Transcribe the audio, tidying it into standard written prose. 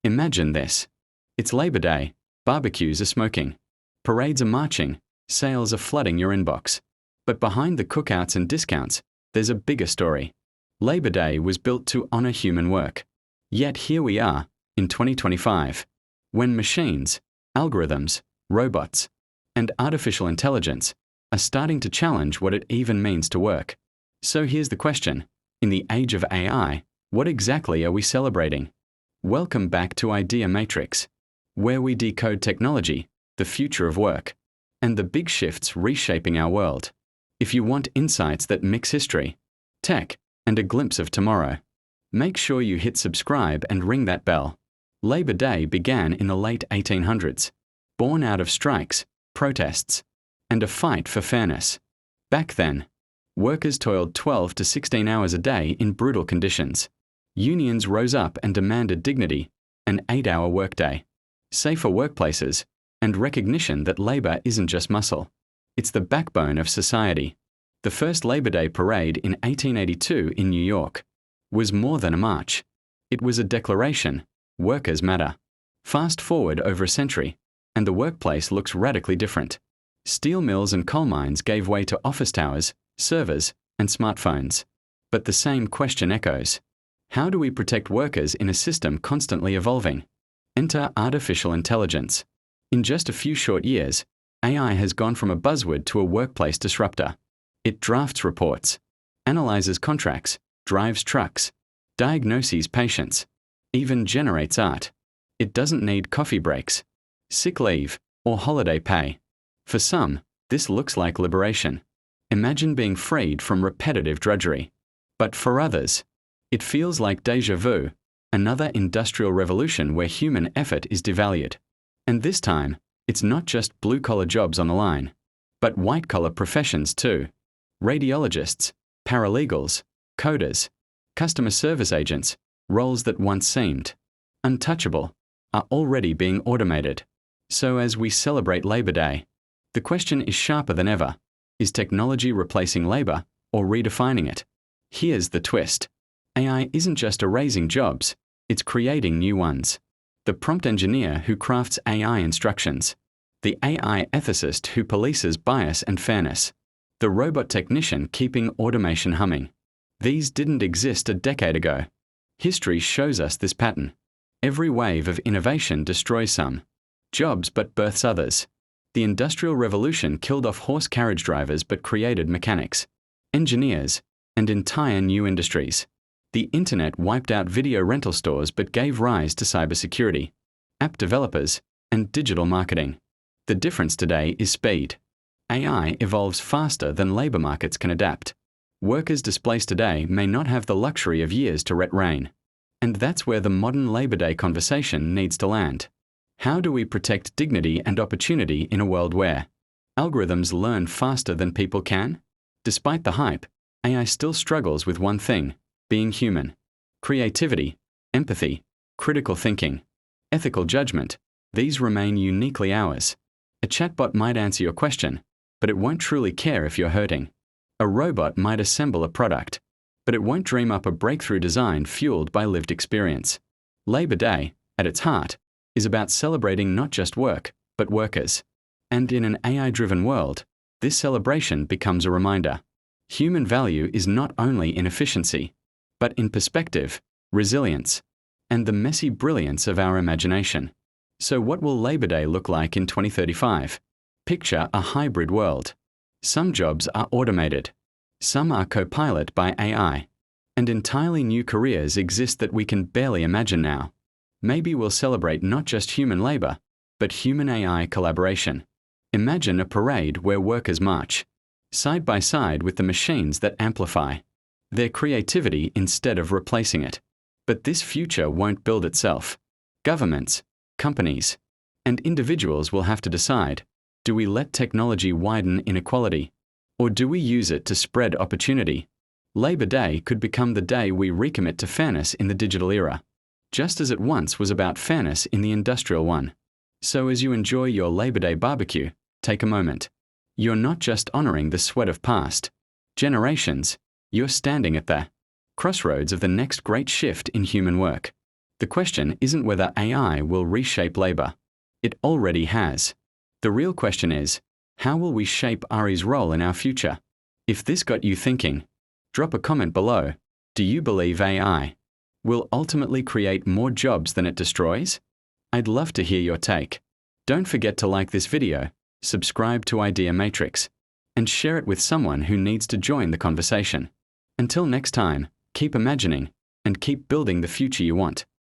Imagine this. It's Labor Day, barbecues are smoking, parades are marching, sales are flooding your inbox. But behind the cookouts and discounts, there's a bigger story. Labor Day was built to honor human work. Yet here we are, in 2025, when machines, algorithms, robots, and artificial intelligence are starting to challenge what it even means to work. So here's the question. In the age of AI, what exactly are we celebrating? Welcome back to Idea Matrix, where we decode technology, the future of work, and the big shifts reshaping our world. If you want insights that mix history, tech, and a glimpse of tomorrow, make sure you hit subscribe and ring that bell. Labor Day began in the late 1800s, born out of strikes, protests, and a fight for fairness. Back then, workers toiled 12 to 16 hours a day in brutal conditions. Unions rose up and demanded dignity, an 8-hour workday, safer workplaces, and recognition that labor isn't just muscle. It's the backbone of society. The first Labor Day parade in 1882 in New York was more than a march. It was a declaration: workers matter. Fast forward over a century, and the workplace looks radically different. Steel mills and coal mines gave way to office towers, servers, and smartphones. But the same question echoes. How do we protect workers in a system constantly evolving? Enter artificial intelligence. In just a few short years, AI has gone from a buzzword to a workplace disruptor. It drafts reports, analyzes contracts, drives trucks, diagnoses patients, even generates art. It doesn't need coffee breaks, sick leave, or holiday pay. For some, this looks like liberation. Imagine being freed from repetitive drudgery. But for others, it feels like déjà vu, another industrial revolution where human effort is devalued. And this time, it's not just blue-collar jobs on the line, but white-collar professions too. Radiologists, paralegals, coders, customer service agents, roles that once seemed untouchable, are already being automated. So as we celebrate Labor Day, the question is sharper than ever. Is technology replacing labor or redefining it? Here's the twist. AI isn't just erasing jobs, it's creating new ones. The prompt engineer who crafts AI instructions, the AI ethicist who polices bias and fairness, the robot technician keeping automation humming. These didn't exist a decade ago. History shows us this pattern. Every wave of innovation destroys some jobs but births others. The Industrial Revolution killed off horse carriage drivers but created mechanics, engineers, and entire new industries. The internet wiped out video rental stores but gave rise to cybersecurity, app developers, and digital marketing. The difference today is speed. AI evolves faster than labor markets can adapt. Workers displaced today may not have the luxury of years to retrain. And that's where the modern Labor Day conversation needs to land. How do we protect dignity and opportunity in a world where algorithms learn faster than people can? Despite the hype, AI still struggles with one thing: being human. Creativity, empathy, critical thinking, ethical judgment, these remain uniquely ours. A chatbot might answer your question, but it won't truly care if you're hurting. A robot might assemble a product, but it won't dream up a breakthrough design fueled by lived experience. Labor Day, at its heart, is about celebrating not just work, but workers. And in an AI-driven world, this celebration becomes a reminder. Human value is not only in efficiency, but in perspective, resilience, and the messy brilliance of our imagination. So what will Labor Day look like in 2035? Picture a hybrid world. Some jobs are automated. Some are co-pilot by AI. And entirely new careers exist that we can barely imagine now. Maybe we'll celebrate not just human labor, but human-AI collaboration. Imagine a parade where workers march, side by side with the machines that amplify their creativity instead of replacing it. But this future won't build itself. Governments, companies, and individuals will have to decide: do we let technology widen inequality, or do we use it to spread opportunity? Labor Day could become the day we recommit to fairness in the digital era, just as it once was about fairness in the industrial one. So as you enjoy your Labor Day barbecue, take a moment. You're not just honoring the sweat of past generations, you're standing at the crossroads of the next great shift in human work. The question isn't whether AI will reshape labor. It already has. The real question is, how will we shape Ari's role in our future? If this got you thinking, drop a comment below. Do you believe AI will ultimately create more jobs than it destroys? I'd love to hear your take. Don't forget to like this video, subscribe to Idea Matrix, and share it with someone who needs to join the conversation. Until next time, keep imagining and keep building the future you want.